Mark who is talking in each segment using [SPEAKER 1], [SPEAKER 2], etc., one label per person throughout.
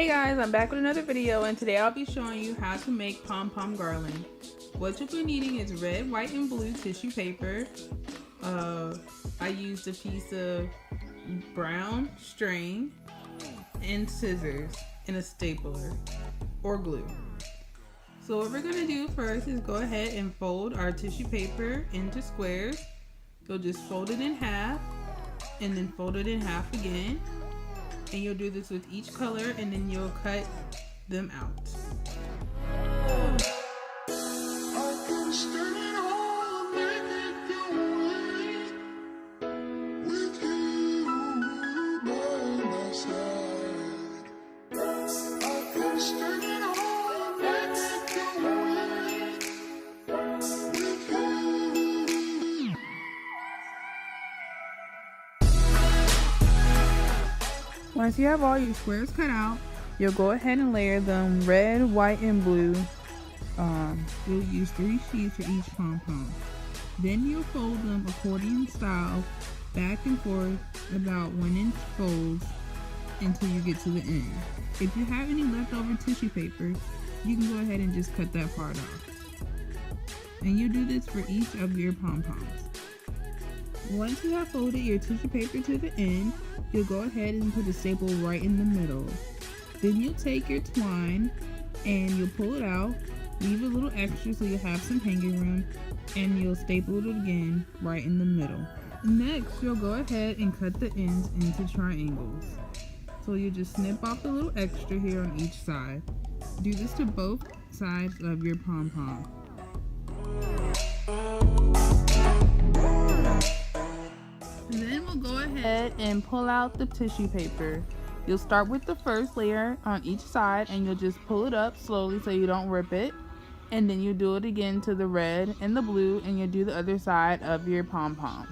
[SPEAKER 1] Hey guys, I'm back with another video, and today I'll be showing you how to make Pom Pom Garland. What you'll be needing is red, white, and blue tissue paper. I used a piece of brown string and scissors and a stapler or glue. So what we're gonna do first is go ahead and fold our tissue paper into squares. You'll just fold it in half and then fold it in half again. And you'll do this with each color, and then you'll cut them out. Once you have all your squares cut out, you'll go ahead and layer them red, white, and blue. You'll use 3 sheets for each pom-pom. Then you'll fold them accordion style back and forth about 1-inch folds until you get to the end. If you have any leftover tissue paper, you can go ahead and just cut that part off. And you do this for each of your pom-poms. Once you have folded your tissue paper to the end, you'll go ahead and put a staple right in the middle. Then you'll take your twine and you'll pull it out, leave a little extra so you'll have some hanging room, and you'll staple it again right in the middle. Next, you'll go ahead and cut the ends into triangles. So you just snip off the little extra here on each side. Do this to both sides of your pom-pom. Then we'll go ahead and pull out the tissue paper. You'll start with the first layer on each side, and you'll just pull it up slowly so you don't rip it. And then you do it again to the red and the blue, and you'll do the other side of your pom-pom.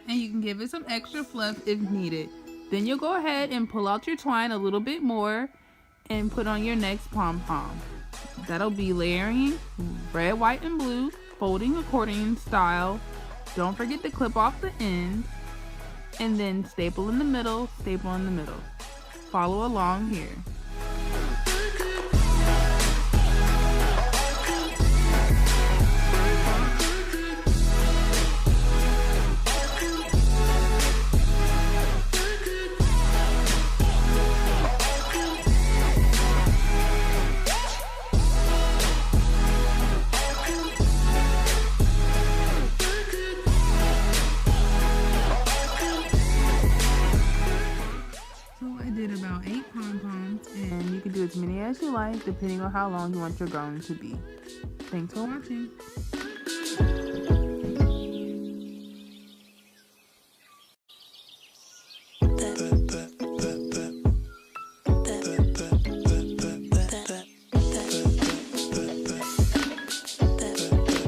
[SPEAKER 1] And you can give it some extra fluff if needed. Then you'll go ahead and pull out your twine a little bit more and put on your next pom-pom. That'll be layering red, white, and blue, folding accordion style. Don't forget to clip off the end, and then staple in the middle, staple in the middle. Follow along here. About 8 pom-poms, and you can do as many as you like depending on how long you want your garland to be. Thanks for watching.